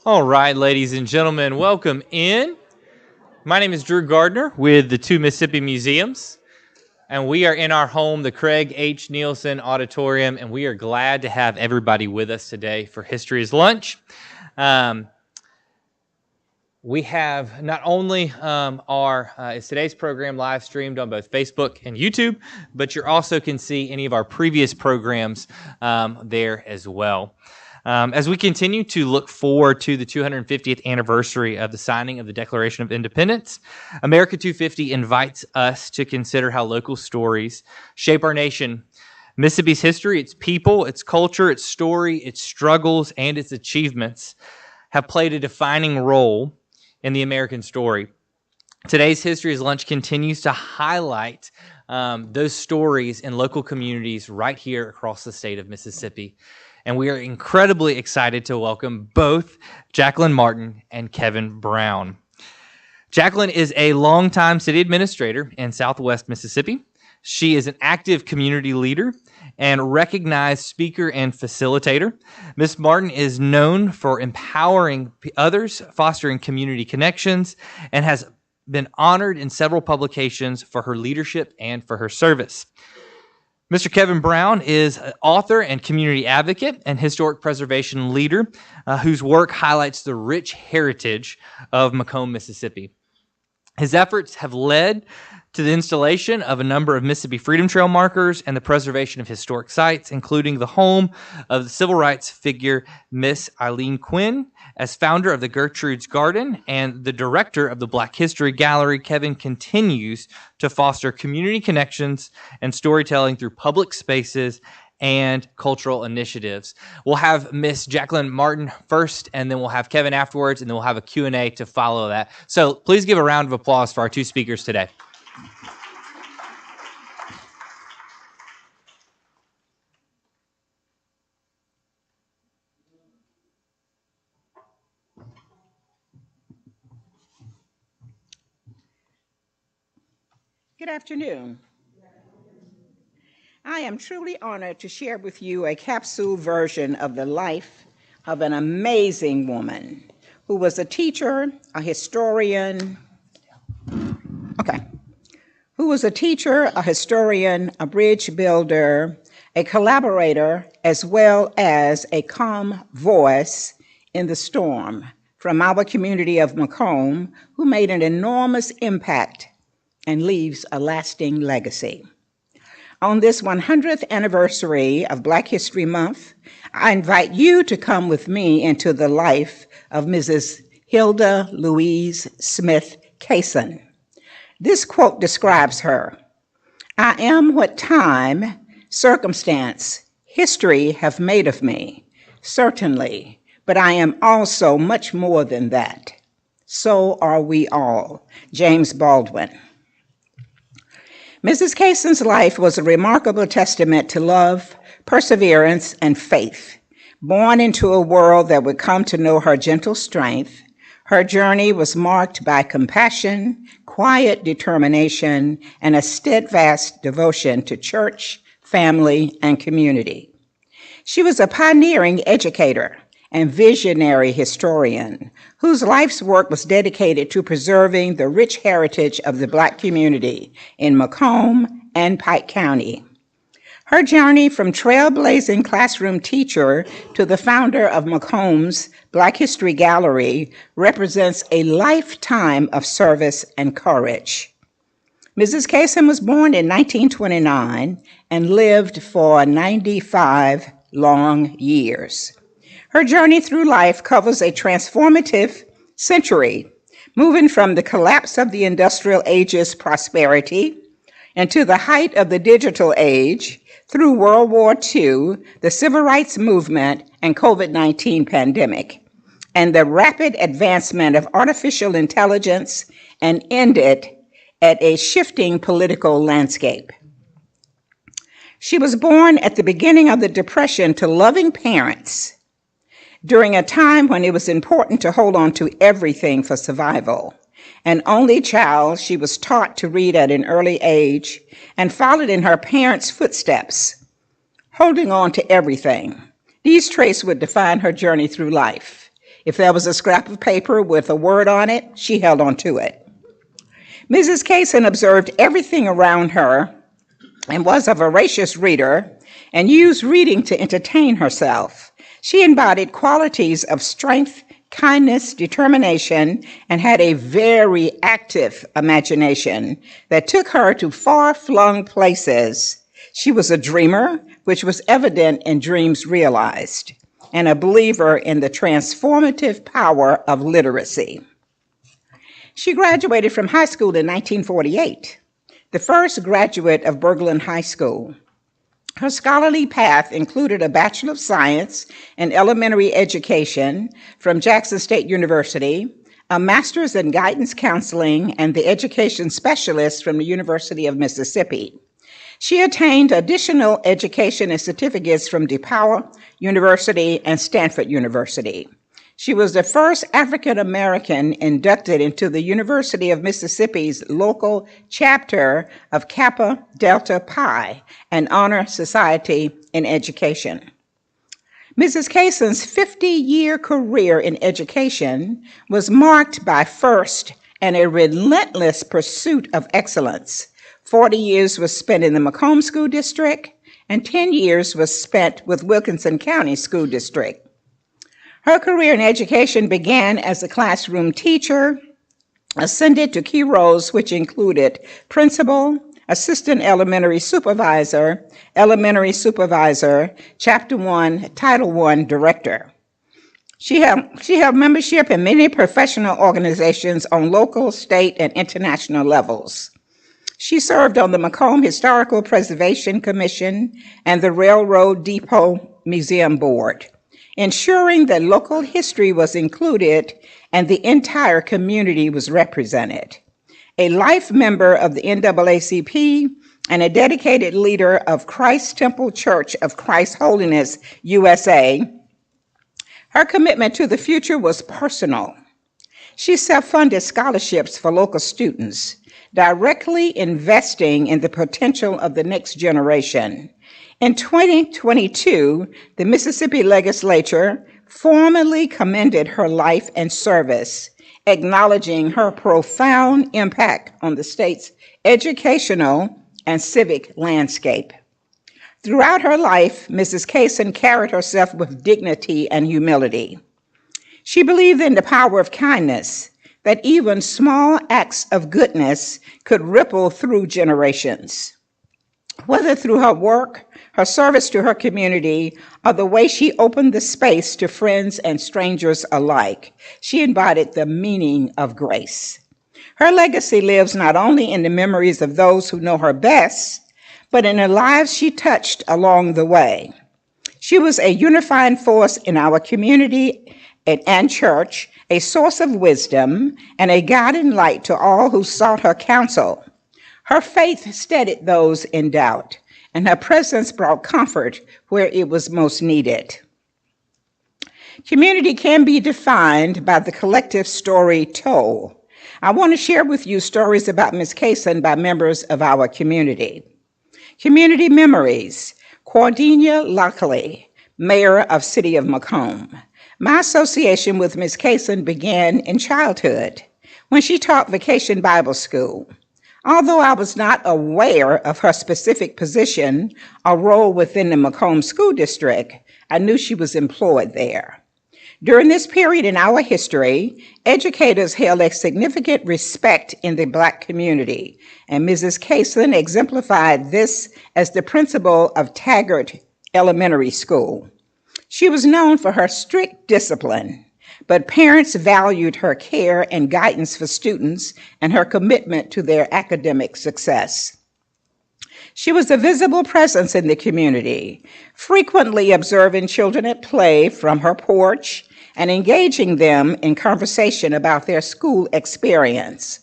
All right, ladies and gentlemen, welcome in. My name is Drew Gardner with the two Mississippi Museums, and we are in our home, the Craig H. Neilsen Auditorium, and we are glad to have everybody with us today for History is Lunch. We have not only is today's program live streamed on both Facebook and YouTube, but you also can see any of our previous programs there as well. As we continue to look forward to the 250th anniversary of the signing of the Declaration of Independence, America 250 invites us to consider how local stories shape our nation. Mississippi's history, its people, its culture, its story, its struggles, and its achievements have played a defining role in the American story. Today's History is Lunch continues to highlight those stories in local communities right here across the state of Mississippi. And we are incredibly excited to welcome both Jacqueline Martin and Kevin Brown. Jacqueline is a longtime city administrator in Southwest Mississippi. She is an active community leader and recognized speaker and facilitator. Ms. Martin is known for empowering others, fostering community connections, and has been honored in several publications for her leadership and for her service. Mr. Kevin Brown is an author and community advocate and historic preservation leader whose work highlights the rich heritage of McComb, Mississippi. His efforts have led to the installation of a number of Mississippi Freedom Trail markers and the preservation of historic sites, including the home of the civil rights figure Miss Eileen Quinn. As founder of the Gertrude's Garden and the director of the Black History Gallery, Kevin continues to foster community connections and storytelling through public spaces and cultural initiatives. We'll have Miss Jacqueline Martin first, and then we'll have Kevin afterwards, and then we'll have a Q&A to follow that. So please give a round of applause for our two speakers today. Good afternoon. I am truly honored to share with you a capsule version of the life of an amazing woman who was a teacher, a historian, a bridge builder, a collaborator, as well as a calm voice in the storm from our community of McComb, who made an enormous impact and leaves a lasting legacy. On this 100th anniversary of Black History Month, I invite you to come with me into the life of Mrs. Hilda Louise Smith Casin. This quote describes her: "I am what time, circumstance, history have made of me, certainly, but I am also much more than that. So are we all." James Baldwin. Mrs. Casin's life was a remarkable testament to love, perseverance, and faith. Born into a world that would come to know her gentle strength, her journey was marked by compassion, quiet determination, and a steadfast devotion to church, family, and community. She was a pioneering educator and visionary historian whose life's work was dedicated to preserving the rich heritage of the Black community in McComb and Pike County. Her journey from trailblazing classroom teacher to the founder of McComb's Black History Gallery represents a lifetime of service and courage. Mrs. Casin was born in 1929 and lived for 95 long years. Her journey through life covers a transformative century, moving from the collapse of the industrial age's prosperity into the height of the digital age through World War II, the Civil Rights Movement, and COVID-19 pandemic, and the rapid advancement of artificial intelligence, and ended at a shifting political landscape. She was born at the beginning of the Depression to loving parents during a time when it was important to hold on to everything for survival. An only child, she was taught to read at an early age and followed in her parents' footsteps, holding on to everything. These traits would define her journey through life. If there was a scrap of paper with a word on it, she held on to it. Mrs. Casin observed everything around her and was a voracious reader and used reading to entertain herself. She embodied qualities of strength, kindness, determination, and had a very active imagination that took her to far-flung places. She was a dreamer, which was evident in Dreams Realized, and a believer in the transformative power of literacy. She graduated from high school in 1948, the first graduate of Berglund High School. Her scholarly path included a Bachelor of Science in Elementary Education from Jackson State University, a Master's in Guidance Counseling, and the Education Specialist from the University of Mississippi. She attained additional education and certificates from DePauw University and Stanford University. She was the first African American inducted into the University of Mississippi's local chapter of Kappa Delta Pi, an honor society in education. Mrs. Casin's 50-year career in education was marked by, first, a relentless pursuit of excellence. 40 years was spent in the McComb School District, and 10 years was spent with Wilkinson County School District. Her career in education began as a classroom teacher, ascended to key roles which included principal, assistant elementary supervisor, Chapter 1, Title I director. She held membership in many professional organizations on local, state, and international levels. She served on the McComb Historical Preservation Commission and the Railroad Depot Museum Board, ensuring that local history was included and the entire community was represented. A life member of the NAACP and a dedicated leader of Christ Temple Church of Christ Holiness, USA, her commitment to the future was personal. She self-funded scholarships for local students, directly investing in the potential of the next generation. In 2022, the Mississippi Legislature formally commended her life and service, acknowledging her profound impact on the state's educational and civic landscape. Throughout her life, Mrs. Casin carried herself with dignity and humility. She believed in the power of kindness, that even small acts of goodness could ripple through generations. Whether through her work, her service to her community, or the way she opened the space to friends and strangers alike, she embodied the meaning of grace. Her legacy lives not only in the memories of those who know her best, but in the lives she touched along the way. She was a unifying force in our community and church, a source of wisdom, and a guiding light to all who sought her counsel. Her faith steadied those in doubt, and her presence brought comfort where it was most needed. Community can be defined by the collective story told. I want to share with you stories about Ms. Casin by members of our community. Community memories. Cordelia Lockley, mayor of City of McComb. My association with Ms. Casin began in childhood when she taught Vacation Bible School. Although I was not aware of her specific position or role within the McComb School District, I knew she was employed there. During this period in our history, educators held a significant respect in the Black community, and Mrs. Casin exemplified this as the principal of Taggart Elementary School. She was known for her strict discipline, but parents valued her care and guidance for students and her commitment to their academic success. She was a visible presence in the community, frequently observing children at play from her porch and engaging them in conversation about their school experience.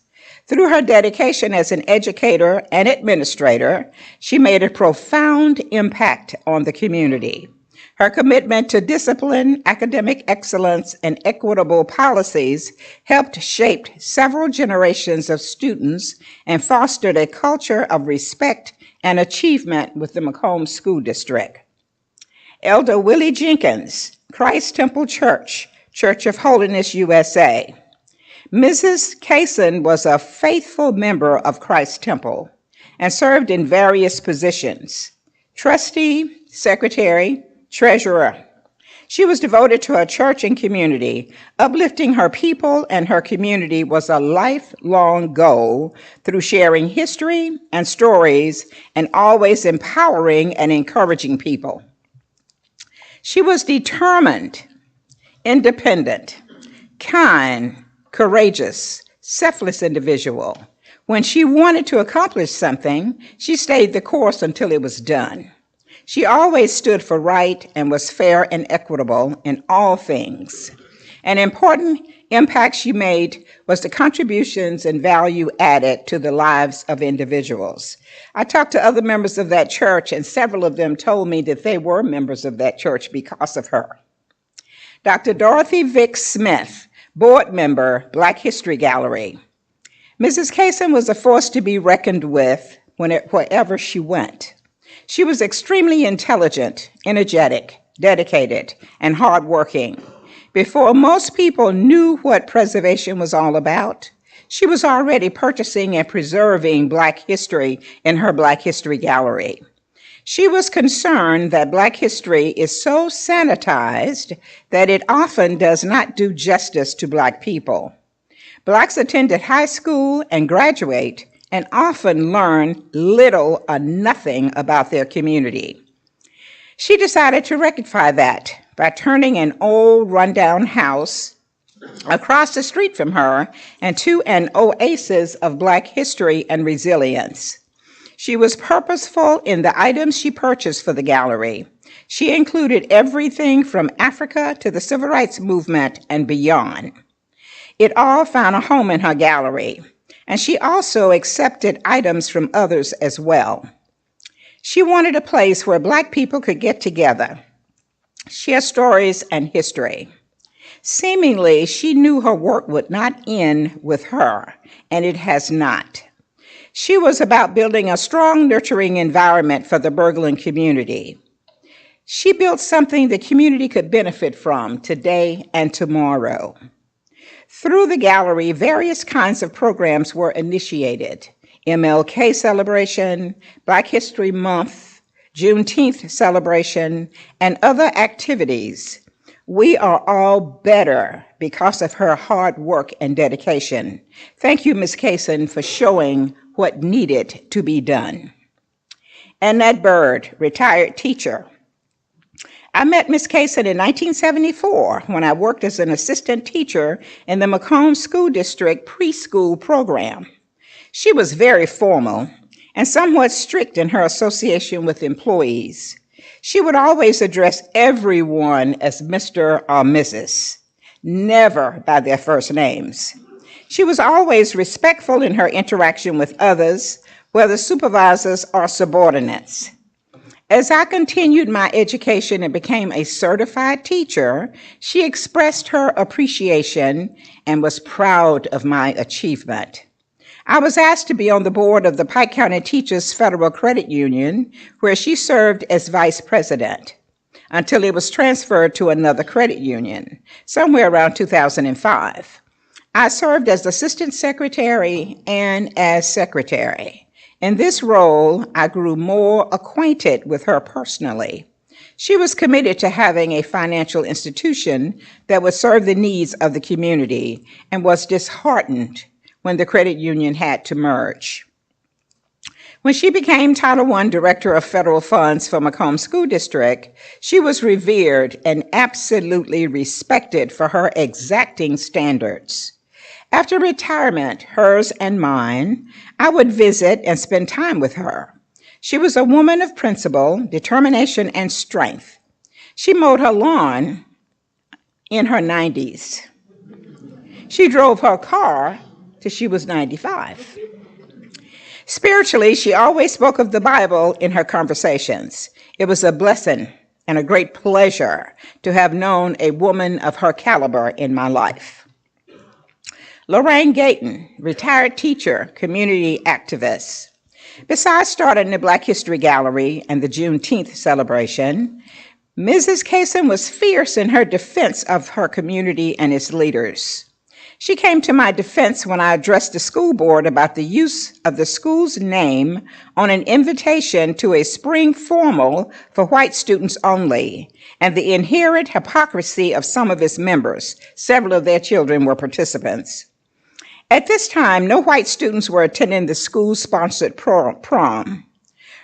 Through her dedication as an educator and administrator, she made a profound impact on the community. Her commitment to discipline, academic excellence, and equitable policies helped shape several generations of students and fostered a culture of respect and achievement with the McComb School District. Elder Willie Jenkins, Christ Temple Church, Church of Holiness, USA. Mrs. Casin was a faithful member of Christ's Temple and served in various positions: trustee, secretary, treasurer. She was devoted to her church and community. Uplifting her people and her community was a lifelong goal through sharing history and stories and always empowering and encouraging people. She was determined, independent, kind, courageous, selfless individual. When she wanted to accomplish something, she stayed the course until it was done. She always stood for right and was fair and equitable in all things. An important impact she made was the contributions and value added to the lives of individuals. I talked to other members of that church, and several of them told me that they were members of that church because of her. Dr. Dorothy Vick Smith, board member, Black History Gallery. Mrs. Casin was a force to be reckoned with wherever she went. She was extremely intelligent, energetic, dedicated, and hardworking. Before most people knew what preservation was all about, she was already purchasing and preserving Black history in her Black History Gallery. She was concerned that Black history is so sanitized that it often does not do justice to Black people. Blacks attended high school and graduate and often learn little or nothing about their community. She decided to rectify that by turning an old rundown house across the street from her into an oasis of Black history and resilience. She was purposeful in the items she purchased for the gallery. She included everything from Africa to the Civil Rights Movement and beyond. It all found a home in her gallery, and she also accepted items from others as well. She wanted a place where Black people could get together, share stories and history. Seemingly, she knew her work would not end with her, and it has not. She was about building a strong, nurturing environment for the Berglund community. She built something the community could benefit from today and tomorrow. Through the gallery, various kinds of programs were initiated: MLK celebration, Black History Month, Juneteenth celebration, and other activities. We are all better because of her hard work and dedication. Thank you, Ms. Casin, for showing what needed to be done. Annette Bird, retired teacher. I met Ms. Casin in 1974 when I worked as an assistant teacher in the McComb School District preschool program. She was very formal and somewhat strict in her association with employees. She would always address everyone as Mr. or Mrs., never by their first names. She was always respectful in her interaction with others, whether supervisors or subordinates. As I continued my education and became a certified teacher, she expressed her appreciation and was proud of my achievement. I was asked to be on the board of the Pike County Teachers Federal Credit Union, where she served as vice president, until it was transferred to another credit union, somewhere around 2005. I served as assistant secretary and as secretary. In this role, I grew more acquainted with her personally. She was committed to having a financial institution that would serve the needs of the community and was disheartened when the credit union had to merge. When she became Title I Director of Federal Funds for McComb School District, she was revered and absolutely respected for her exacting standards. After retirement, hers and mine, I would visit and spend time with her. She was a woman of principle, determination, and strength. She mowed her lawn in her 90s. She drove her car till she was 95. Spiritually, she always spoke of the Bible in her conversations. It was a blessing and a great pleasure to have known a woman of her caliber in my life. Lorraine Gayton, retired teacher, community activist. Besides starting the Black History Gallery and the Juneteenth celebration, Mrs. Casin was fierce in her defense of her community and its leaders. She came to my defense when I addressed the school board about the use of the school's name on an invitation to a spring formal for white students only, and the inherent hypocrisy of some of its members. Several of their children were participants. At this time, no white students were attending the school-sponsored prom.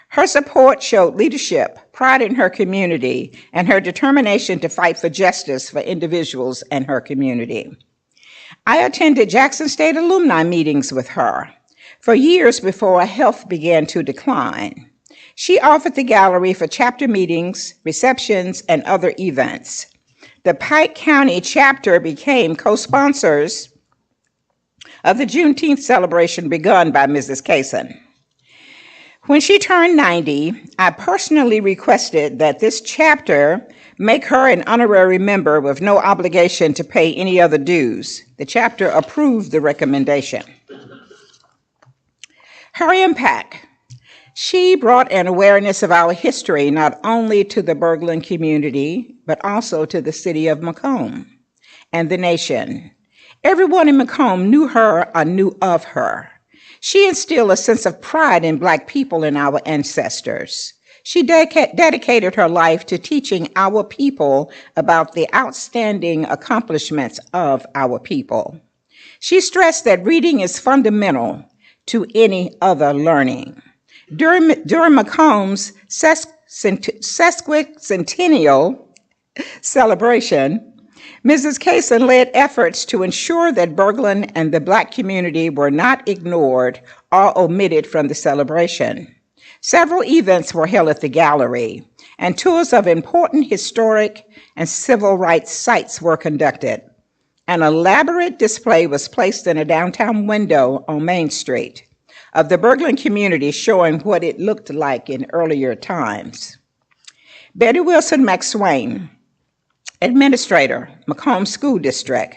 Her support showed leadership, pride in her community, and her determination to fight for justice for individuals and her community. I attended Jackson State alumni meetings with her for years before her health began to decline. She offered the gallery for chapter meetings, receptions, and other events. The Pike County chapter became co-sponsors of the Juneteenth celebration begun by Mrs. Casin. When she turned 90, I personally requested that this chapter make her an honorary member with no obligation to pay any other dues. The chapter approved the recommendation. Her impact. She brought an awareness of our history not only to the Berglund community, but also to the city of McComb and the nation. Everyone in McComb knew her or knew of her. She instilled a sense of pride in Black people and our ancestors. She dedicated her life to teaching our people about the outstanding accomplishments of our people. She stressed that reading is fundamental to any other learning. During McComb's sesquicentennial celebration, Mrs. Casin led efforts to ensure that Berglund and the Black community were not ignored or omitted from the celebration. Several events were held at the gallery, and tours of important historic and civil rights sites were conducted. An elaborate display was placed in a downtown window on Main Street of the Berglund community, showing what it looked like in earlier times. Betty Wilson McSwain, Administrator, McComb School District.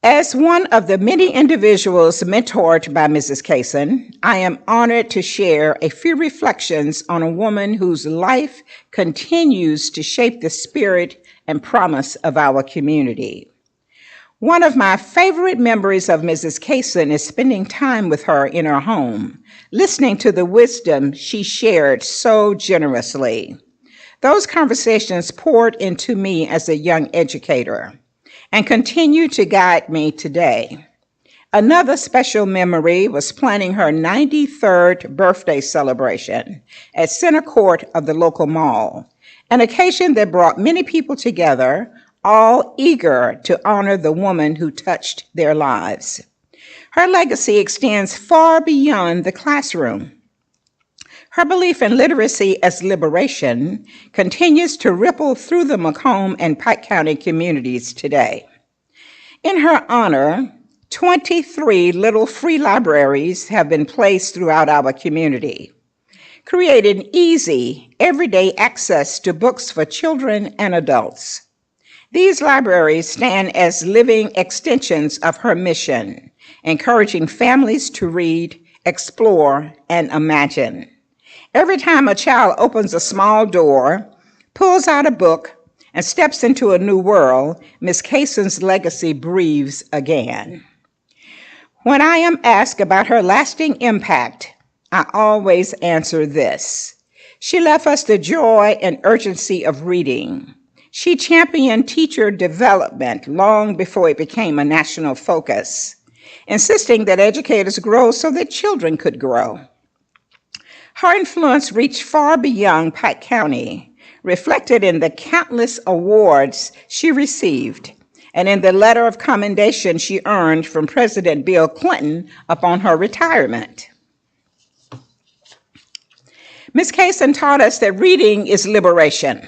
As one of the many individuals mentored by Mrs. Casin, I am honored to share a few reflections on a woman whose life continues to shape the spirit and promise of our community. One of my favorite memories of Mrs. Casin is spending time with her in her home, listening to the wisdom she shared so generously. Those conversations poured into me as a young educator and continue to guide me today. Another special memory was planning her 93rd birthday celebration at center court of the local mall, an occasion that brought many people together, all eager to honor the woman who touched their lives. Her legacy extends far beyond the classroom. Her belief in literacy as liberation continues to ripple through the McComb and Pike County communities today. In her honor, 23 little free libraries have been placed throughout our community, creating easy, everyday access to books for children and adults. These libraries stand as living extensions of her mission, encouraging families to read, explore, and imagine. Every time a child opens a small door, pulls out a book, and steps into a new world, Ms. Casin's legacy breathes again. When I am asked about her lasting impact, I always answer this. She left us the joy and urgency of reading. She championed teacher development long before it became a national focus, insisting that educators grow so that children could grow. Her influence reached far beyond Pike County, reflected in the countless awards she received and in the letter of commendation she earned from President Bill Clinton upon her retirement. Ms. Casin taught us that reading is liberation.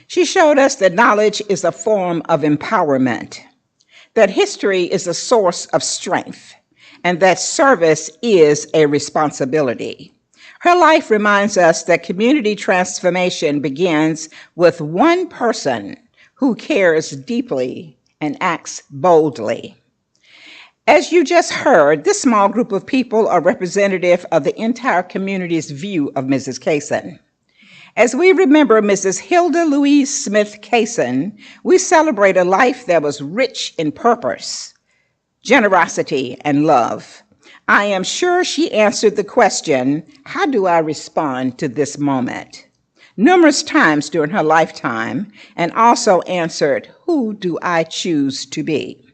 She showed us that knowledge is a form of empowerment, that history is a source of strength, and that service is a responsibility. Her life reminds us that community transformation begins with one person who cares deeply and acts boldly. As you just heard, this small group of people are representative of the entire community's view of Mrs. Casin. As we remember Mrs. Hilda Louise Smith Casin, we celebrate a life that was rich in purpose, generosity, and love. I am sure she answered the question, how do I respond to this moment? Numerous times during her lifetime, and also answered, who do I choose to be?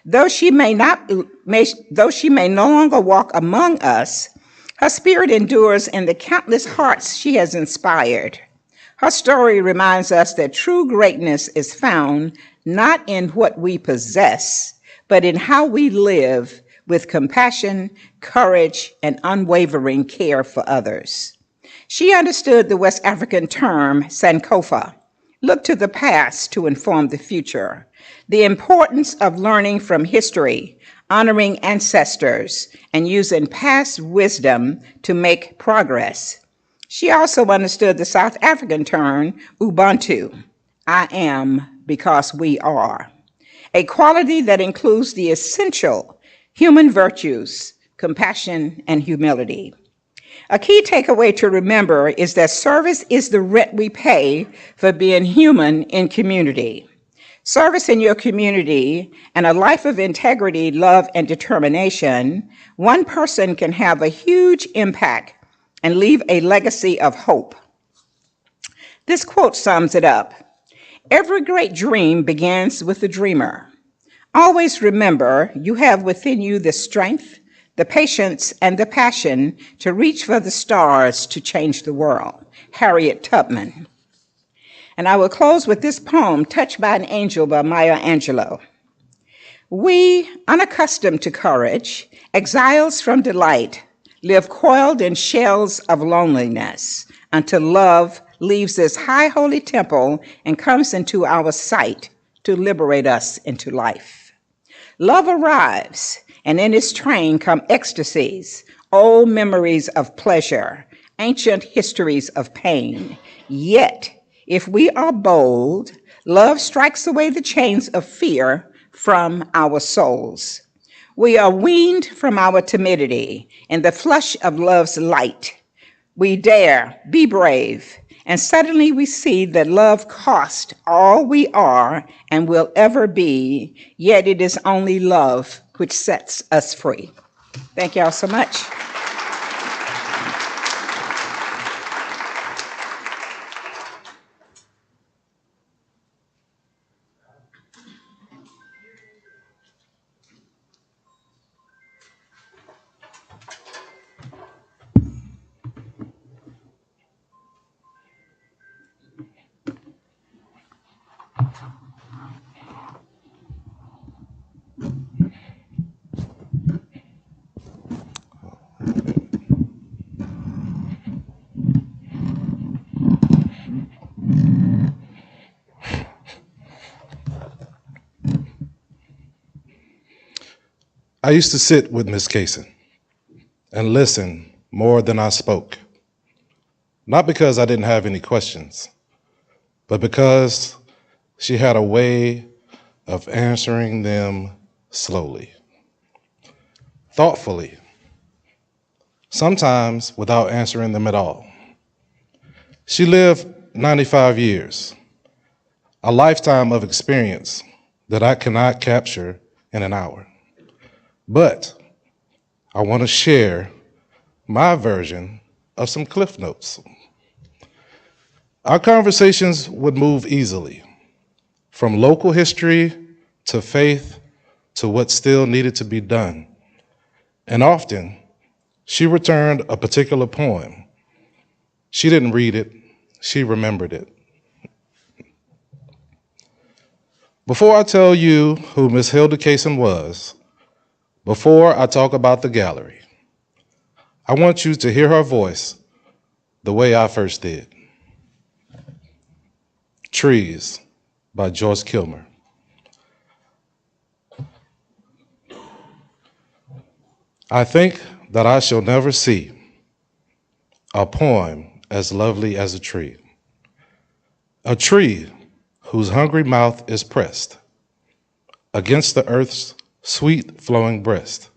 Though she may no longer walk among us, her spirit endures in the countless hearts she has inspired. Her story reminds us that true greatness is found not in what we possess, but in how we live with compassion, courage, and unwavering care for others. She understood the West African term Sankofa, look to the past to inform the future, the importance of learning from history, honoring ancestors, and using past wisdom to make progress. She also understood the South African term Ubuntu, I am because we are, a quality that includes the essential human virtues, compassion, and humility. A key takeaway to remember is that service is the rent we pay for being human in community. Service in your community and a life of integrity, love, and determination, one person can have a huge impact and leave a legacy of hope. This quote sums it up. Every great dream begins with the dreamer. Always remember you have within you the strength, the patience, and the passion to reach for the stars to change the world. Harriet Tubman. And I will close with this poem, Touched by an Angel by Maya Angelou. We, unaccustomed to courage, exiles from delight, live coiled in shells of loneliness until love leaves this high holy temple and comes into our sight to liberate us into life. Love arrives, and in its train come ecstasies, old memories of pleasure, ancient histories of pain. Yet, if we are bold, love strikes away the chains of fear from our souls. We are weaned from our timidity in the flush of love's light. We dare, be brave, and suddenly we see that love cost all we are and will ever be, yet it is only love which sets us free. Thank y'all so much. I used to sit with Miss Casin and listen more than I spoke, not because I didn't have any questions, but because she had a way of answering them slowly, thoughtfully, sometimes without answering them at all. She lived 95 years, a lifetime of experience that I cannot capture in an hour. But I want to share my version of some Cliff Notes. Our conversations would move easily, from local history to faith to what still needed to be done. And often, she returned a particular poem. She didn't read it, she remembered it. Before I tell you who Miss Hilda Casin was, before I talk about the gallery, I want you to hear her voice the way I first did. Trees by Joyce Kilmer. I think that I shall never see a poem as lovely as a tree whose hungry mouth is pressed against the earth's sweet flowing breast,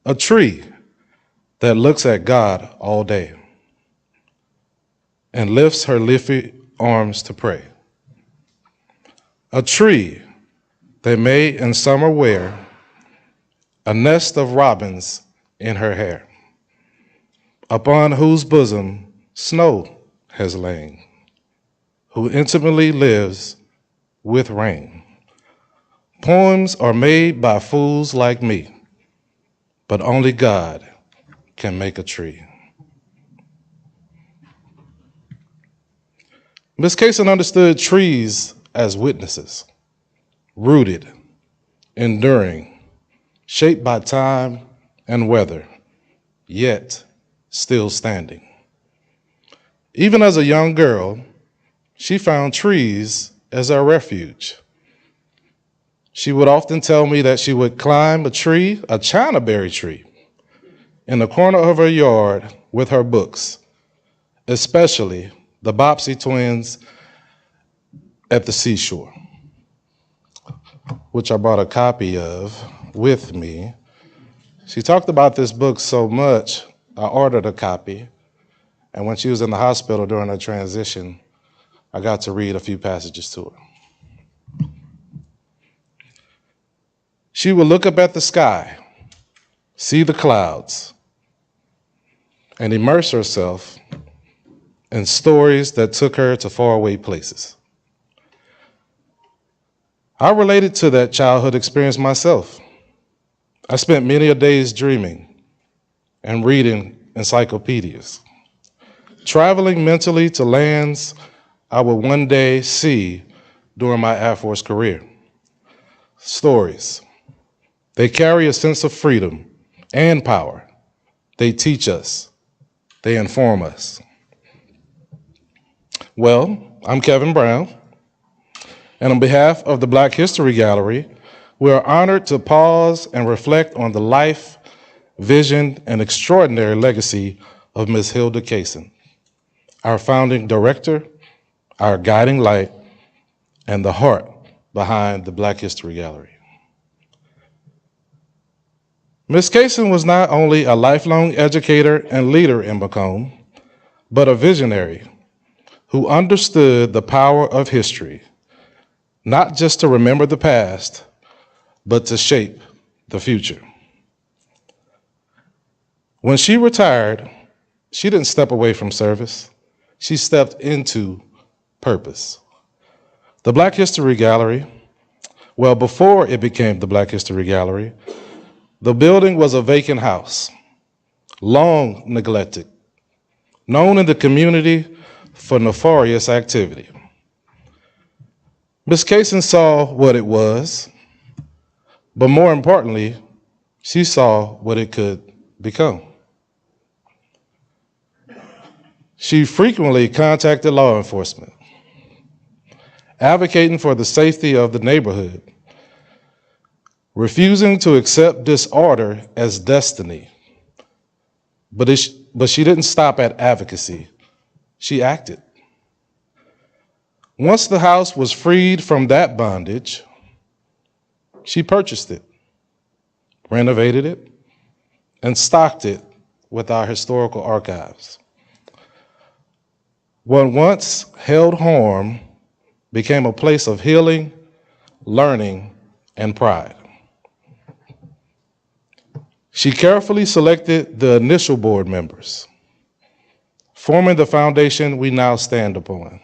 a tree that looks at God all day. and lifts her leafy arms to pray. A tree they may in summer wear, a nest of robins in her hair, upon whose bosom snow has lain, who intimately lives with rain. Poems are made by fools like me, but only God can make a tree. Miss Casin understood trees as witnesses, rooted, enduring, shaped by time and weather, yet still standing. Even as a young girl, she found trees as her refuge. She would often tell me that she would climb a tree, a chinaberry tree, in the corner of her yard with her books, especially the Bobbsey twins at the seashore, which I brought a copy of with me. She talked about this book so much, I ordered a copy, and when she was in the hospital during her transition, I got to read a few passages to her. She would look up at the sky, see the clouds, and immerse herself in stories that took her to faraway places. I related to that childhood experience myself. I spent many a days dreaming and reading encyclopedias, traveling mentally to lands I would one day see during my Air Force career. Stories. They carry a sense of freedom and power. They teach us. They inform us. Well, I'm Kevin Brown, and on behalf of the Black History Gallery, we are honored to pause and reflect on the life, vision, and extraordinary legacy of Ms. Hilda Casin, our founding director, our guiding light, and the heart behind the Black History Gallery. Ms. Casin was not only a lifelong educator and leader in McComb, but a visionary who understood the power of history, not just to remember the past, but to shape the future. When she retired, she didn't step away from service. She stepped into purpose. The Black History Gallery, well, before it became the Black History Gallery, the building was a vacant house, long neglected, known in the community for nefarious activity. Ms. Casin saw what it was, but more importantly, she saw what it could become. She frequently contacted law enforcement, advocating for the safety of the neighborhood, refusing to accept disorder as destiny. But she didn't stop at advocacy. She acted. Once the house was freed from that bondage, she purchased it, renovated it, and stocked it with our historical archives. What once held harm became a place of healing, learning, and pride. She carefully selected the initial board members, forming the foundation we now stand upon.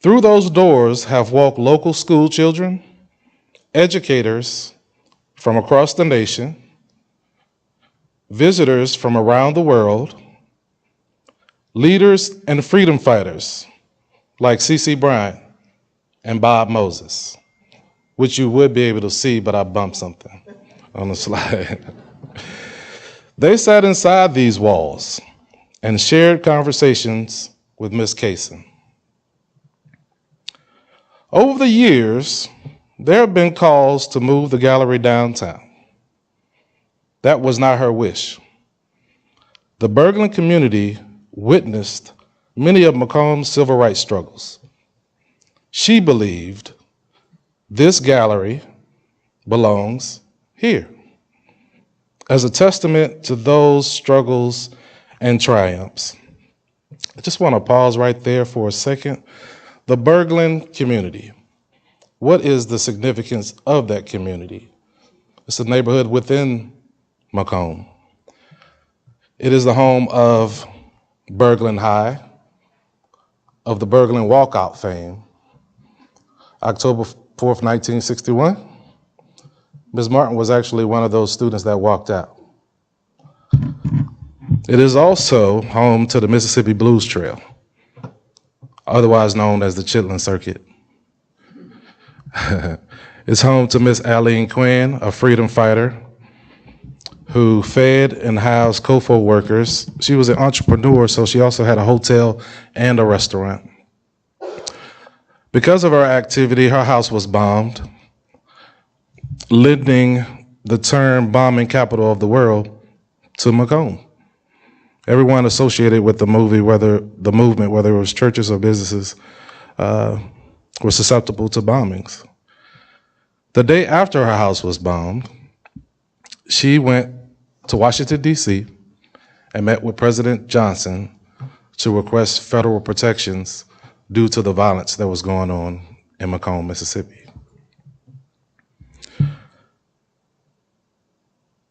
Through those doors have walked local school children, educators from across the nation, visitors from around the world, leaders and freedom fighters like C.C. Bryant and Bob Moses, which you would be able to see, but I bumped something on the slide. They sat inside these walls and shared conversations with Ms. Casin. Over the years, there have been calls to move the gallery downtown. That was not her wish. The Berglund community witnessed many of McComb's civil rights struggles. She believed this gallery belongs here as a testament to those struggles and triumphs. I just want to pause right there for a second. The Berglund community. What is the significance of that community? It's a neighborhood within McComb. It is the home of Berglund High, of the Berglund Walkout fame. October 4th, 1961, Ms. Martin was actually one of those students that walked out. It is also home to the Mississippi Blues Trail, otherwise known as the Chitlin Circuit. It's home to Miss Aline Quinn, a freedom fighter who fed and housed COFO workers. She was an entrepreneur, so she also had a hotel and a restaurant. Because of her activity, her house was bombed, lending the term bombing capital of the world to McComb. Everyone associated with the movement, whether it was churches or businesses, were susceptible to bombings. The day after her house was bombed, she went to Washington, D.C., and met with President Johnson to request federal protections due to the violence that was going on in McComb, Mississippi.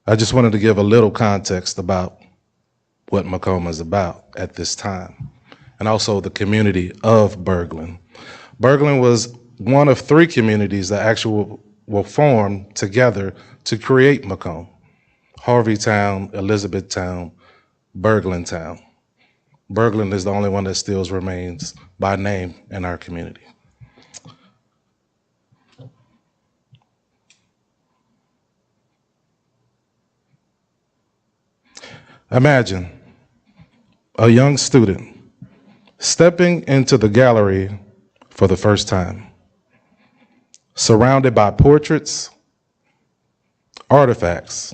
I just wanted to give a little context about what McComb is about at this time, and also the community of Berglund. Berglund was one of three communities that actually were formed together to create McComb: Harveytown, Elizabethtown, Berglundtown. Berglund is the only one that still remains by name in our community. Imagine a young student stepping into the gallery for the first time, surrounded by portraits, artifacts,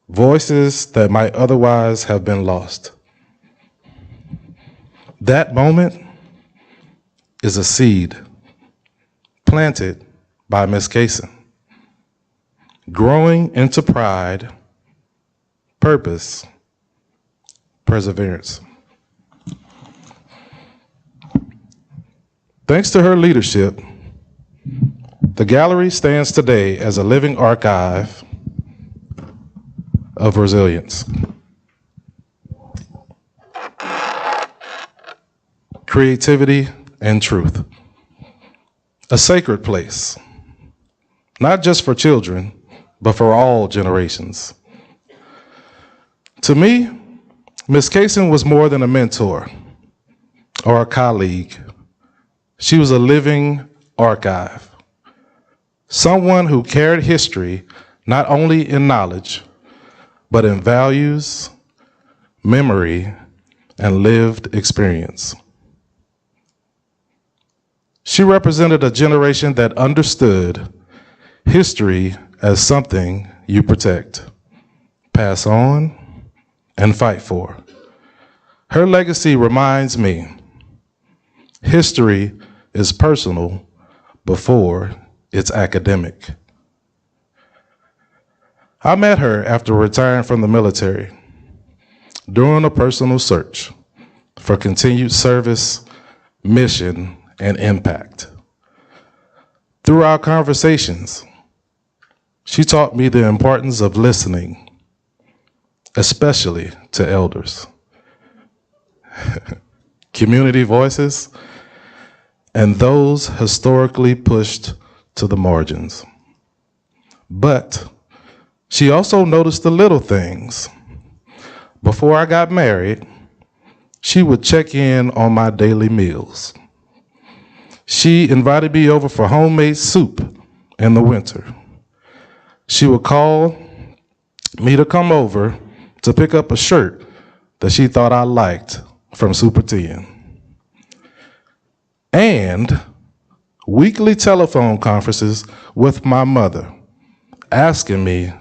voices that might otherwise have been lost. That moment is a seed planted by Miss Casin, growing into pride, purpose, perseverance. Thanks to her leadership, the gallery stands today as a living archive of resilience, creativity, and truth. A sacred place, not just for children, but for all generations. To me, Ms. Casin was more than a mentor or a colleague. She was a living archive, someone who carried history not only in knowledge, but in values, memory, and lived experience. She represented a generation that understood history as something you protect, pass on, and fight for. Her legacy reminds me, history is personal before it's academic. I met her after retiring from the military during a personal search for continued service, mission, and impact. Through our conversations, she taught me the importance of listening, especially to elders, community voices, and those historically pushed to the margins. But she also noticed the little things. Before I got married, she would check in on my daily meals. She invited me over for homemade soup in the winter. She would call me to come over to pick up a shirt that she thought I liked from Super 10. And weekly telephone conferences with my mother, asking me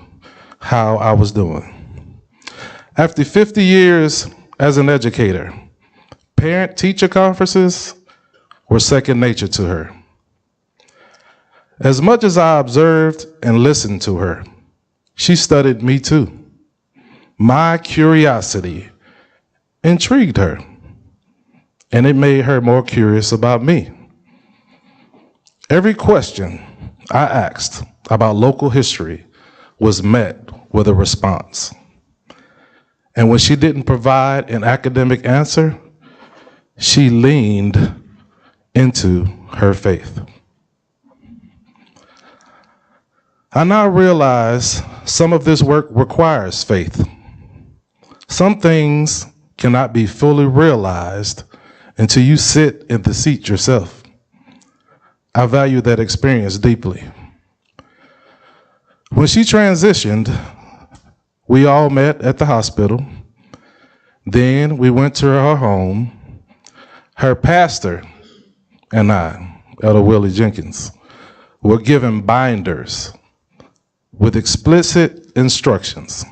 how I was doing. After 50 years as an educator, parent-teacher conferences were second nature to her. As much as I observed and listened to her, she studied me too. My curiosity intrigued her. and it made her more curious about me. Every question I asked about local history was met with a response. And when she didn't provide an academic answer, she leaned into her faith. I now realize some of this work requires faith. Some things cannot be fully realized until you sit in the seat yourself. I value that experience deeply. When she transitioned, we all met at the hospital. Then we went to her home. Her pastor and I, Elder Willie Jenkins, were given binders with explicit instructions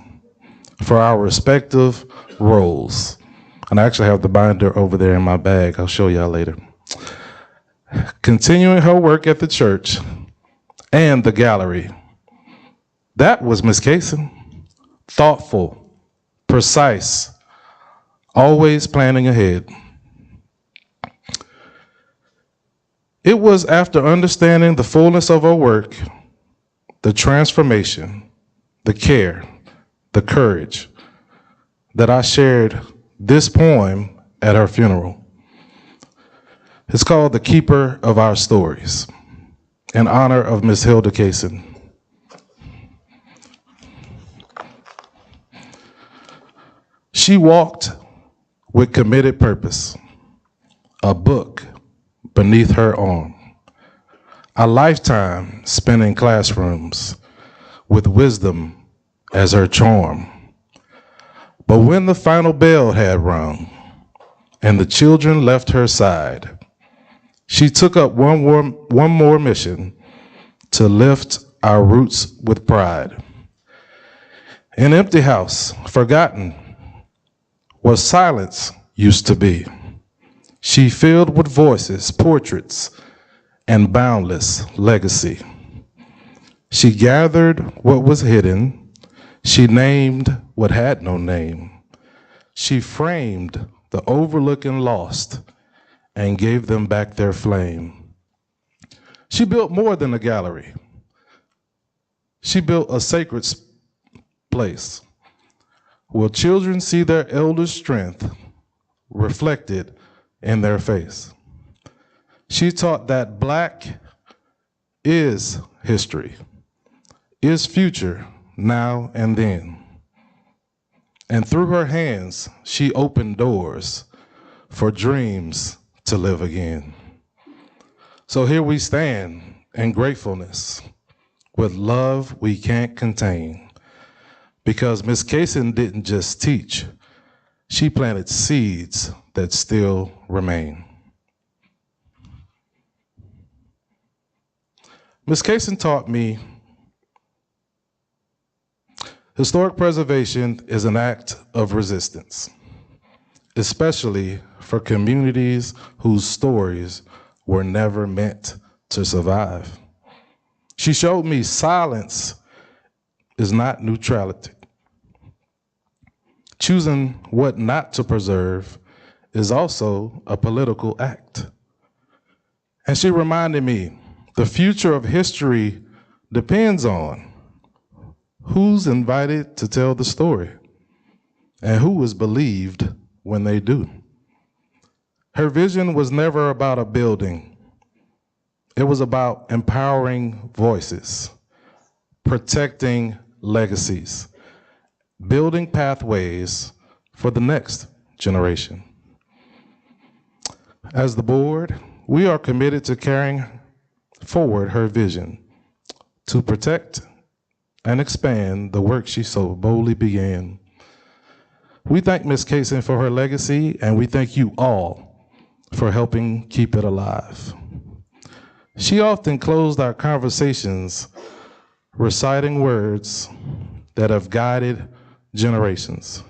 for our respective roles. And I actually have the binder over there in my bag. I'll show y'all later. Continuing her work at the church and the gallery. That was Miss Casin. Thoughtful, precise, always planning ahead. It was after understanding the fullness of her work, the transformation, the care, the courage, that I shared this poem at her funeral. It's called The Keeper of Our Stories, in honor of Miss Hilda Casin. She walked with committed purpose, a book beneath her arm, a lifetime spent in classrooms with wisdom as her charm. But when the final bell had rung and the children left her side, she took up one more mission to lift our roots with pride. An empty house, forgotten, what silence used to be. She filled with voices, portraits, and boundless legacy. She gathered what was hidden. She named what had no name. She framed the overlooked and lost and gave them back their flame. She built more than a gallery. She built a sacred place where children see their elders' strength reflected in their face. She taught that Black is history, is future now and then. And through her hands, she opened doors for dreams to live again. So here we stand in gratefulness with love we can't contain. Because Miss Casin didn't just teach, she planted seeds that still remain. Miss Casin taught me historic preservation is an act of resistance, especially for communities whose stories were never meant to survive. She showed me silence is not neutrality. Choosing what not to preserve is also a political act. And she reminded me, the future of history depends on who's invited to tell the story and who is believed when they do. Her vision was never about a building. It was about empowering voices, protecting legacies, building pathways for the next generation. As the board, we are committed to carrying forward her vision to protect and expand the work she so boldly began. We thank Ms. Casin for her legacy, and we thank you all for helping keep it alive. She often closed our conversations reciting words that have guided generations.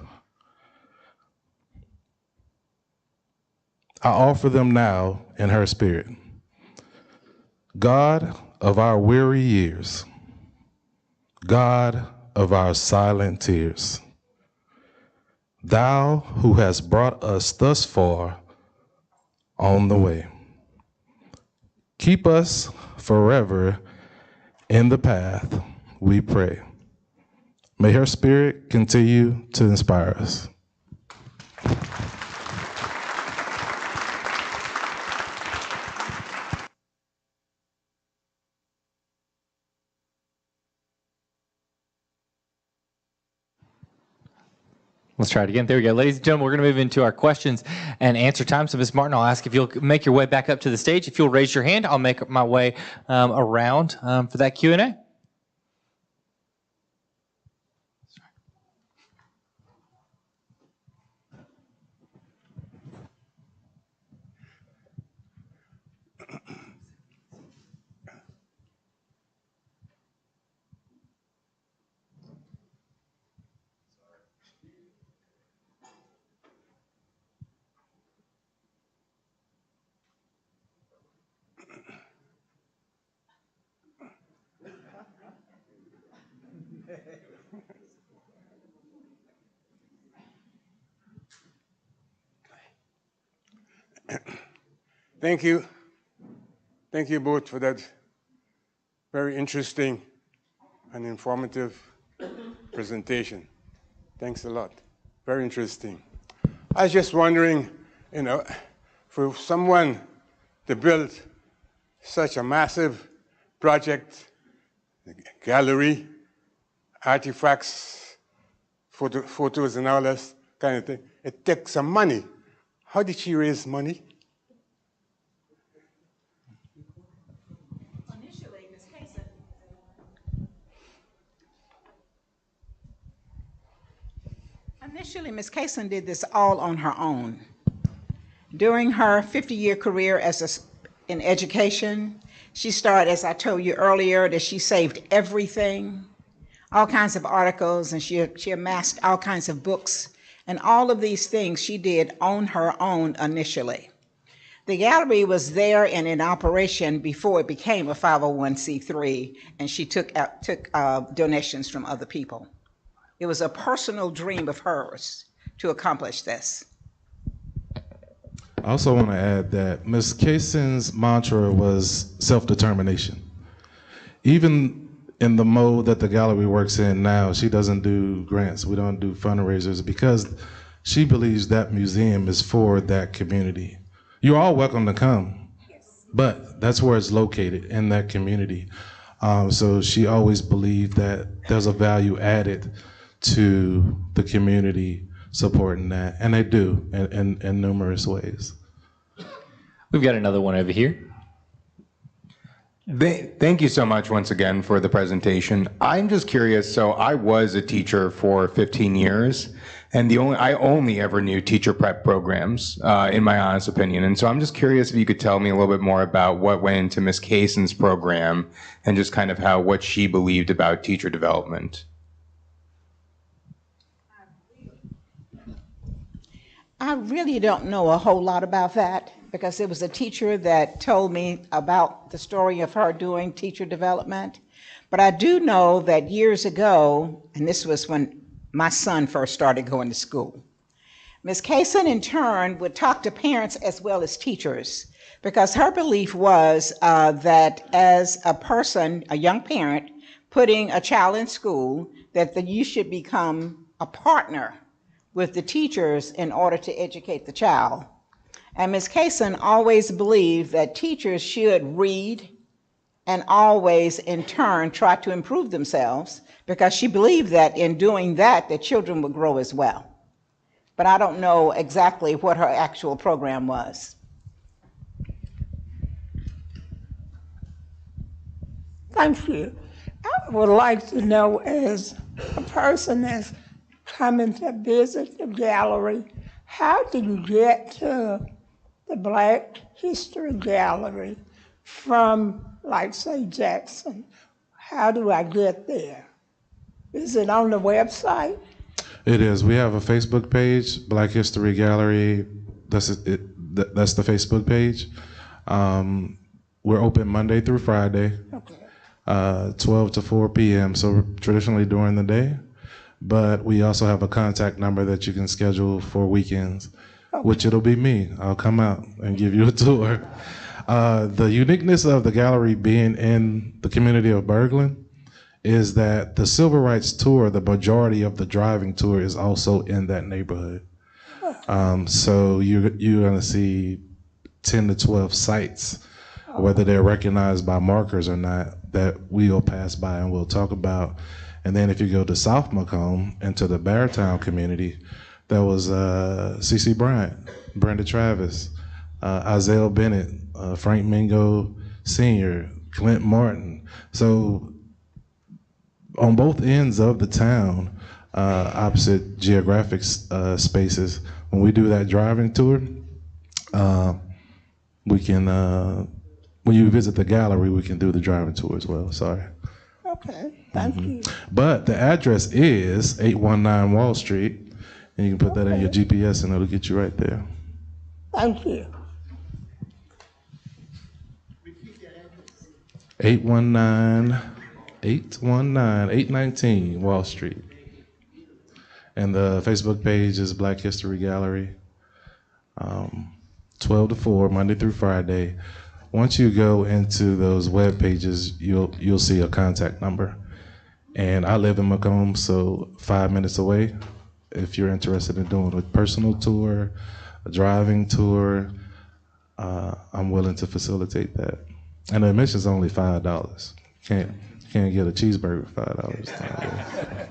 I offer them now in her spirit. God of our weary years, God of our silent tears, Thou who hast brought us thus far, on the way. Keep us forever in the path, we pray. May her spirit continue to inspire us. Let's try it again. There we go. Ladies and gentlemen, we're going to move into our questions and answer time. So, Ms. Martin, I'll ask if you'll make your way back up to the stage. If you'll raise your hand, I'll make my way around for that Q&A. Thank you. Thank you both for that very interesting and informative presentation. Thanks a lot. Very interesting. I was just wondering, for someone to build such a massive project, gallery, artifacts, photos and all that kind of thing, it takes some money. How did she raise money? Initially, Ms. Casin did this all on her own. During her 50-year career in education, she started, as I told you earlier, that she saved everything, all kinds of articles, and she amassed all kinds of books, and all of these things she did on her own initially. The gallery was there and in operation before it became a 501c3, and she took donations from other people. It was a personal dream of hers to accomplish this. I also want to add that Ms. Casin's mantra was self-determination. Even in the mode that the gallery works in now, she doesn't do grants, we don't do fundraisers, because she believes that museum is for that community. You're all welcome to come, but that's where it's located, in that community. So she always believed that there's a value added to the community supporting that, and they do in numerous ways. We've got another one over here. Thank you so much once again for the presentation. I'm just curious, so I was a teacher for 15 years, and I only ever knew teacher prep programs, in my honest opinion. And so I'm just curious if you could tell me a little bit more about what went into Ms. Casin's program and just kind of what she believed about teacher development. I really don't know a whole lot about that, because it was a teacher that told me about the story of her doing teacher development. But I do know that years ago, and this was when my son first started going to school, Ms. Casin in turn would talk to parents as well as teachers, because her belief was that as a person, a young parent, putting a child in school, that you should become a partner with the teachers in order to educate the child. And Ms. Casin always believed that teachers should read and always, in turn, try to improve themselves, because she believed that in doing that, the children would grow as well. But I don't know exactly what her actual program was. Thank you. I would like to know, as a person that's coming to visit the gallery, how do you get to the Black History Gallery from, like, say, Jackson? How do I get there? Is it on the website? It is. We have a Facebook page, Black History Gallery. That's the Facebook page. We're open Monday through Friday, okay. 12 to 4 p.m., so traditionally during the day. But we also have a contact number that you can schedule for weekends. which it'll be me. I'll come out and give you a tour. The uniqueness of the gallery being in the community of Berglund is that the Civil Rights Tour, the majority of the driving tour is also in that neighborhood. So you're going to see 10 to 12 sites, whether they're recognized by markers or not, that we'll pass by and we'll talk about. And then if you go to South McComb and to the Beartown community, there was C.C. Bryant, Brenda Travis, Isaiah Bennett, Frank Mingo Sr., Clint Martin. So on both ends of the town, opposite geographic spaces, when we do that driving tour, we can, when you visit the gallery, we can do the driving tour as well. Sorry. Okay, thank you. But the address is 819 Wall Street, and you can put that in your GPS and it'll get you right there. Thank you. 819 Wall Street. And the Facebook page is Black History Gallery, 12 to 4, Monday through Friday. Once you go into those web pages, you'll see a contact number. And I live in McComb, so 5 minutes away. If you're interested in doing a personal tour, a driving tour, I'm willing to facilitate that. And the admission's only $5. Can't get a cheeseburger for $5.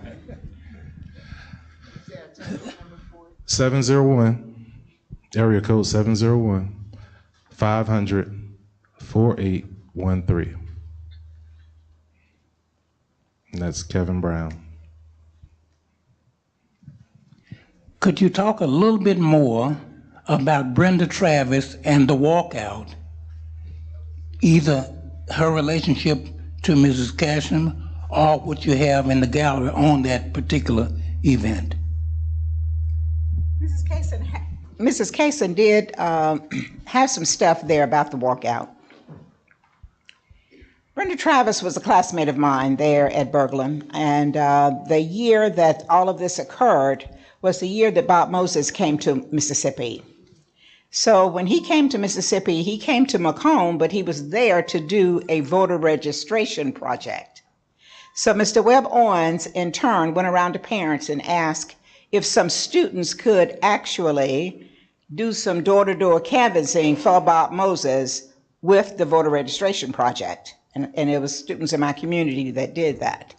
701, area code 701-500-4813. And that's Kevin Brown. Could you talk a little bit more about Brenda Travis and the walkout? Either her relationship to Mrs. Casin or what you have in the gallery on that particular event. Mrs. Casin did have some stuff there about the walkout. Brenda Travis was a classmate of mine there at Berglund, and the year that all of this occurred was the year that Bob Moses came to Mississippi. So when he came to Mississippi, he came to McComb, but he was there to do a voter registration project. So Mr. Webb Owens, in turn, went around to parents and asked if some students could actually do some door-to-door canvassing for Bob Moses with the voter registration project. And it was students in my community that did that.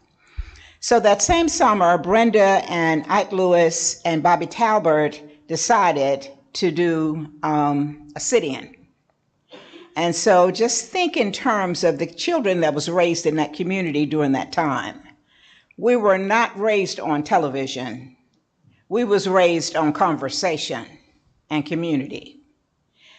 So that same summer, Brenda and Ike Lewis and Bobby Talbert decided to do a sit-in. And so just think in terms of the children that was raised in that community during that time. We were not raised on television. We was raised on conversation and community.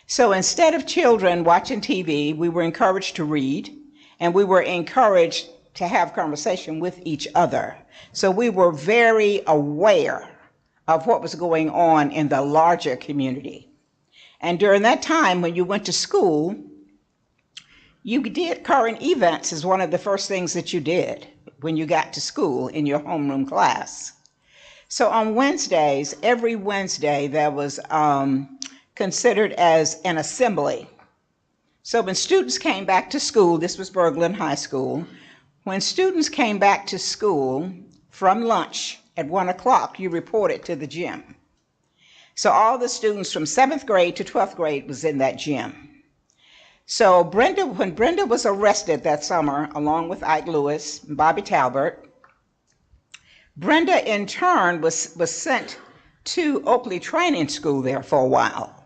So instead of children watching TV, we were encouraged to read, and we were encouraged to have conversation with each other. So we were very aware of what was going on in the larger community. And during that time, when you went to school, you did current events as one of the first things that you did when you got to school in your homeroom class. So on Wednesdays, every Wednesday, there was considered as an assembly. So when students came back to school, this was Berglund High School, when students came back to school from lunch at 1 o'clock, you reported to the gym. So all the students from 7th grade to 12th grade was in that gym. So when Brenda was arrested that summer, along with Ike Lewis and Bobby Talbert, Brenda in turn was sent to Oakley Training School there for a while.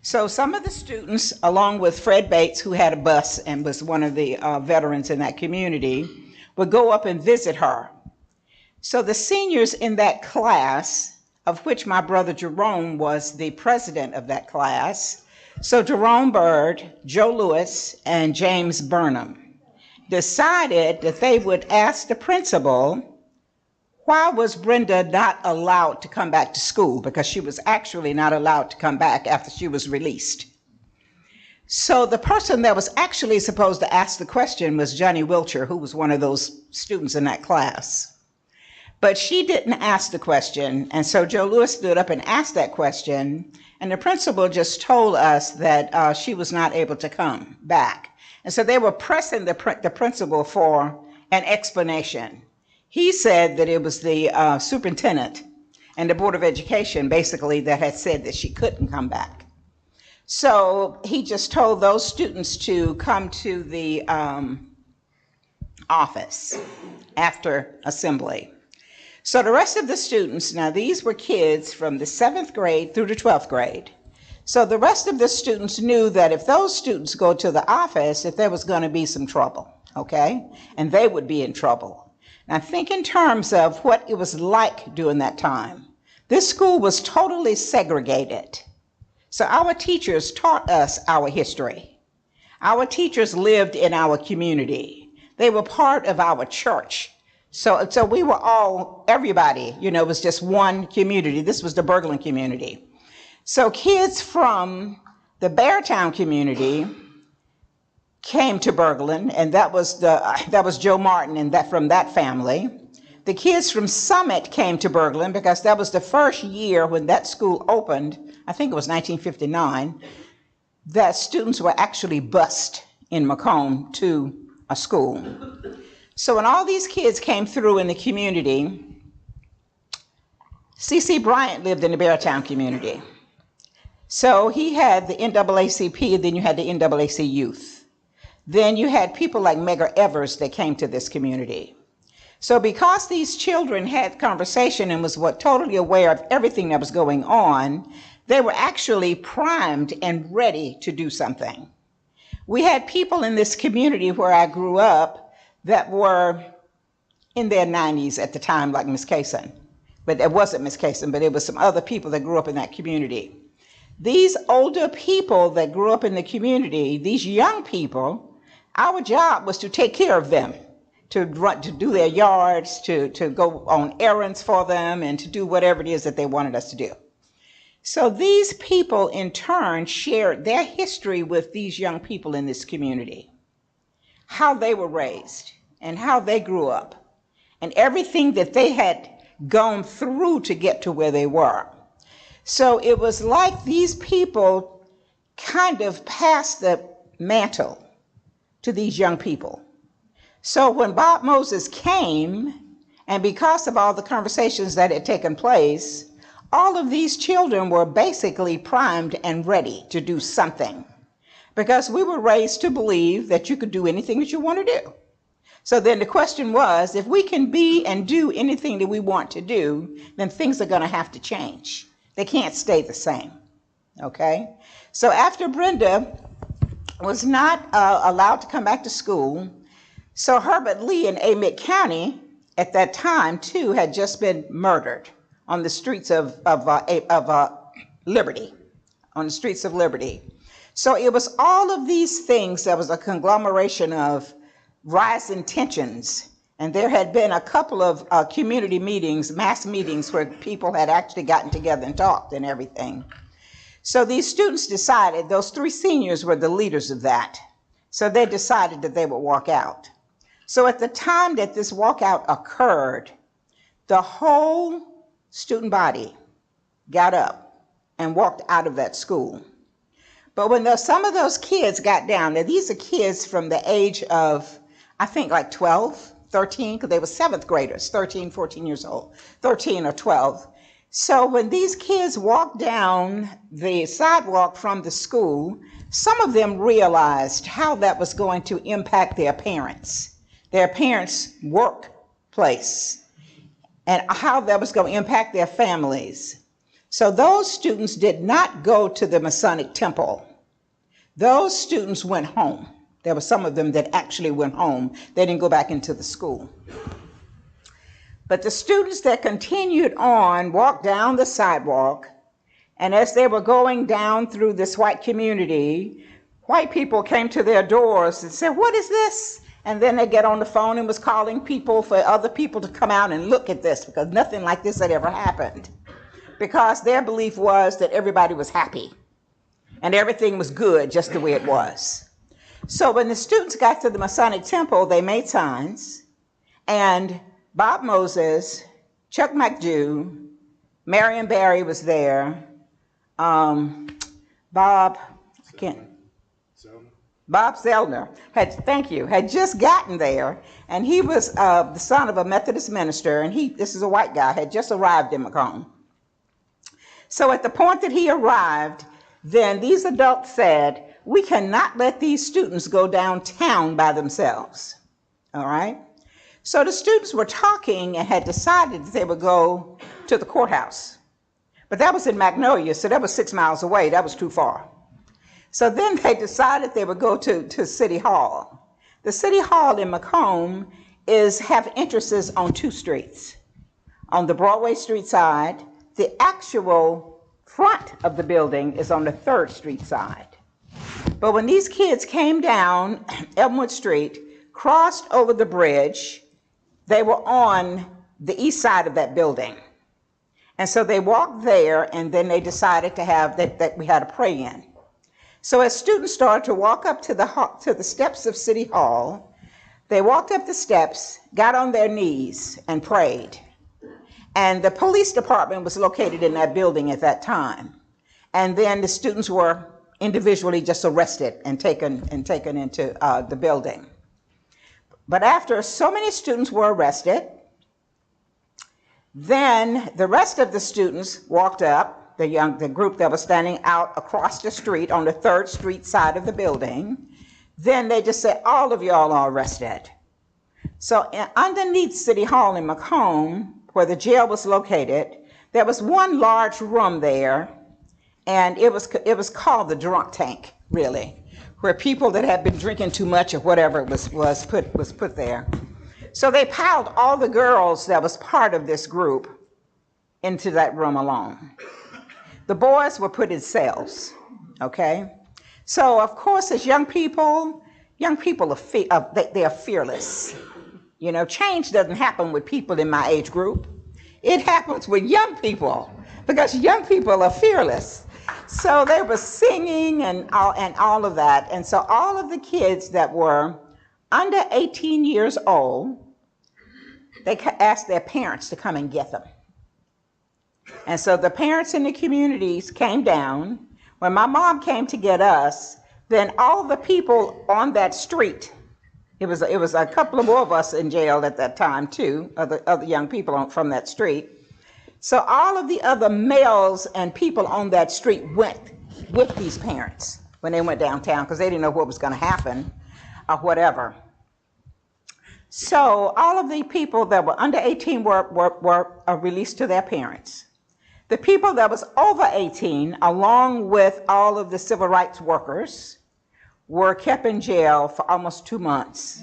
So some of the students, along with Fred Bates, who had a bus and was one of the veterans in that community, would go up and visit her. So the seniors in that class, of which my brother Jerome was the president of that class, so Jerome Bird, Joe Lewis, and James Burnham decided that they would ask the principal, why was Brenda not allowed to come back to school? Because she was actually not allowed to come back after she was released. So the person that was actually supposed to ask the question was Johnny Wilcher, who was one of those students in that class. But she didn't ask the question, and so Joe Lewis stood up and asked that question, and the principal just told us that she was not able to come back. And so they were pressing the principal for an explanation. He said that it was the superintendent and the Board of Education basically that had said that she couldn't come back. So he just told those students to come to the office after assembly. So the rest of the students, now these were kids from the 7th grade through the 12th grade. So the rest of the students knew that if those students go to the office, that there was going to be some trouble, okay? And they would be in trouble. Now think in terms of what it was like during that time. This school was totally segregated. So our teachers taught us our history. Our teachers lived in our community. They were part of our church. So we were all, everybody, it was just one community. This was the Berglund community. So kids from the Beartown community came to Berglund, and that was Joe Martin and from that family. The kids from Summit came to Berglund because that was the first year when that school opened, I think it was 1959, that students were actually bused in McComb to a school. So when all these kids came through in the community, C.C. Bryant lived in the Beartown community. So he had the NAACP, and then you had the NAAC Youth. Then you had people like Megger Evers that came to this community. So because these children had conversation and was totally aware of everything that was going on, they were actually primed and ready to do something. We had people in this community where I grew up that were in their 90s at the time, like Miss Casin. But it wasn't Miss Casin, but it was some other people that grew up in that community. These older people that grew up in the community, these young people, our job was to take care of them, to do their yards, to go on errands for them, and to do whatever it is that they wanted us to do. So these people in turn shared their history with these young people in this community, how they were raised and how they grew up and everything that they had gone through to get to where they were. So it was like these people kind of passed the mantle to these young people. So when Bob Moses came, and because of all the conversations that had taken place, all of these children were basically primed and ready to do something, because we were raised to believe that you could do anything that you want to do. So then the question was, if we can be and do anything that we want to do, then things are going to have to change. They can't stay the same, okay? So after Brenda was not allowed to come back to school, so Herbert Lee in Amite County at that time, too, had just been murdered on the streets of Liberty, on the streets of Liberty. So it was all of these things that was a conglomeration of rising tensions. And there had been a couple of community meetings, mass meetings, where people had actually gotten together and talked and everything. So these students decided, those 3 seniors were the leaders of that. So they decided that they would walk out. So at the time that this walkout occurred, the whole student body got up and walked out of that school. But when some of those kids got down, now these are kids from the age of, I think like 12, 13, because they were 7th graders, 13, 14 years old, 13 or 12. So when these kids walked down the sidewalk from the school, some of them realized how that was going to impact their parents' workplace, and how that was going to impact their families. So those students did not go to the Masonic Temple. Those students went home. There were some of them that actually went home. They didn't go back into the school. But the students that continued on walked down the sidewalk, and as they were going down through this white community, white people came to their doors and said, "What is this?" And then they get on the phone and was calling people for other people to come out and look at this, because nothing like this had ever happened. Because their belief was that everybody was happy and everything was good just the way it was. So when the students got to the Masonic Temple, they made signs, and Bob Moses Chuck McJew, Marion Barry was there, Bob Zellner had just gotten there, and he was the son of a Methodist minister, and this is a white guy, had just arrived in McComb. So at the point that he arrived, then these adults said, we cannot let these students go downtown by themselves, all right? So the students were talking and had decided that they would go to the courthouse. But that was in Magnolia, so that was 6 miles away. That was too far. So then they decided they would go to City Hall. The City Hall in McComb have entrances on 2 streets. On the Broadway Street side, the actual front of the building is on the 3rd Street side. But when these kids came down Elmwood Street, crossed over the bridge, they were on the east side of that building. And so they walked there, and then they decided to have that we had a pray-in. So as students started to walk up to the steps of City Hall, they walked up the steps, got on their knees, and prayed. And the police department was located in that building at that time. And then the students were individually just arrested and taken into the building. But after so many students were arrested, then the rest of the students walked up, the group that was standing out across the street on the 3rd Street side of the building. Then they just said, all of y'all are arrested. So underneath City Hall in McComb, where the jail was located, there was one large room there, and it was called the drunk tank, really, where people that had been drinking too much or whatever was put there. So they piled all the girls that was part of this group into that room alone. The boys were put in cells, okay? So of course, as young people they are fearless. You know, change doesn't happen with people in my age group. It happens with young people, because young people are fearless. So they were singing and all of that. And so all of the kids that were under 18 years old, they asked their parents to come and get them. And so the parents in the communities came down. When my mom came to get us, then all the people on that street, it was a couple of more of us in jail at that time too, other young people from that street. So all of the other males and people on that street went with these parents when they went downtown, because they didn't know what was going to happen or whatever. So all of the people that were under 18 were released to their parents. The people that was over 18, along with all of the civil rights workers, were kept in jail for almost 2 months.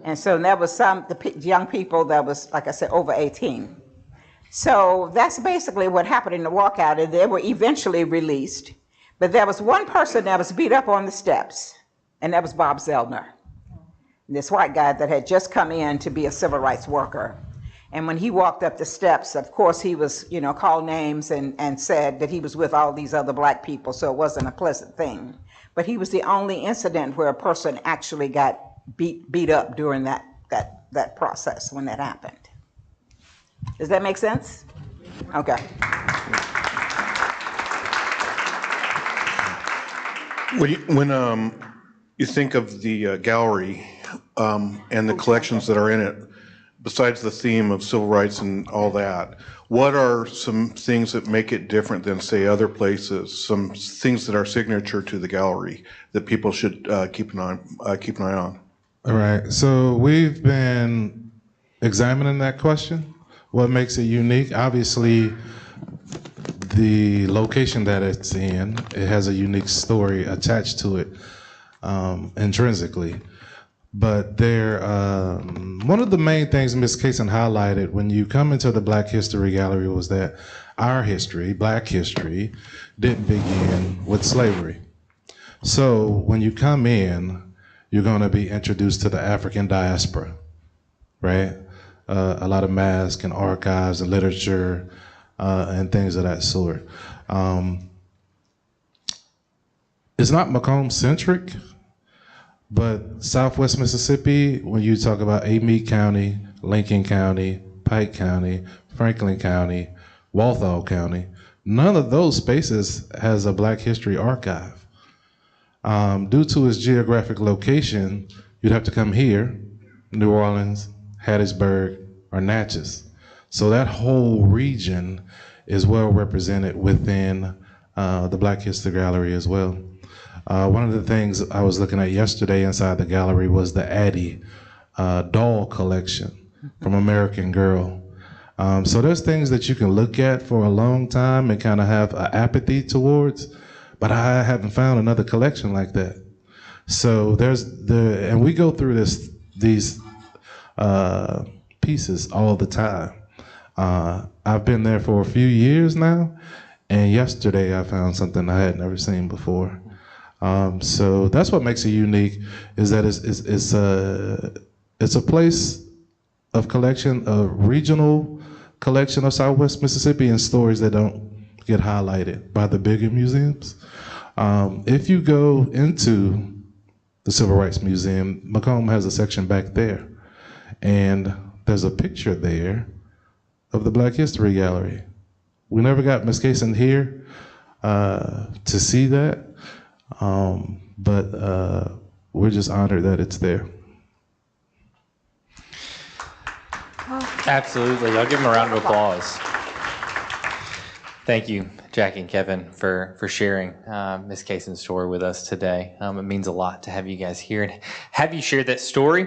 And so there was the young people that was, like I said, over 18. So that's basically what happened in the walkout, and they were eventually released. But there was one person that was beat up on the steps, and that was Bob Zellner, this white guy that had just come in to be a civil rights worker. And when he walked up the steps, of course, he was, called names and said that he was with all these other black people, so it wasn't a pleasant thing. But he was the only incident where a person actually got beat up during that process when that happened. Does that make sense? Okay. When you think of the gallery and the collections that are in it, besides the theme of civil rights and all that, what are some things that make it different than, say, other places? Some things that are signature to the gallery that people should keep an eye on. All right. So we've been examining that question. What makes it unique? Obviously, the location that it's in, it has a unique story attached to it intrinsically. But one of the main things Ms. Casin highlighted when you come into the Black History Gallery was that our history, Black history, didn't begin with slavery. So when you come in, you're going to be introduced to the African diaspora, right? A lot of masks and archives and literature and things of that sort. It's not McComb-centric, but Southwest Mississippi, when you talk about Amite County, Lincoln County, Pike County, Franklin County, Walthall County. None of those spaces has a Black History archive. Due to its geographic location, you'd have to come here, New Orleans, Hattiesburg, or Natchez. So that whole region is well represented within the Black History Gallery as well. One of the things I was looking at yesterday inside the gallery was the Addie doll collection from American Girl. So there's things that you can look at for a long time and kind of have an apathy towards, but I haven't found another collection like that. So and we go through these pieces all the time. I've been there for a few years now, and yesterday I found something I had never seen before. So that's what makes it unique, is that it's a place of collection, a regional collection of Southwest Mississippi, and stories that don't get highlighted by the bigger museums. If you go into the Civil Rights Museum, McComb has a section back there, and there's a picture there of the Black History Gallery. We never got Ms. Casin here to see that, but we're just honored that it's there. Absolutely. I'll give them a round of applause. Thank you, Jackie and Kevin, for sharing Ms. Casin's story with us today. It means a lot to have you guys here and have you share that story.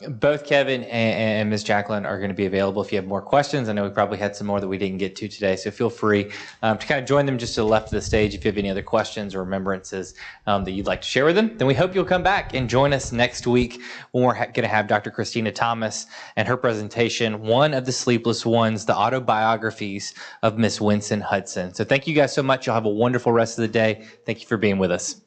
Both Kevin and Ms. Jacqueline are going to be available if you have more questions. I know we probably had some more that we didn't get to today, so feel free to kind of join them just to the left of the stage if you have any other questions or remembrances that you'd like to share with them. Then we hope you'll come back and join us next week when we're going to have Dr. Christina Thomas and her presentation, One of the Sleepless Ones, the autobiographies of Miss Winston Hudson. So thank you guys so much. You'll have a wonderful rest of the day. Thank you for being with us.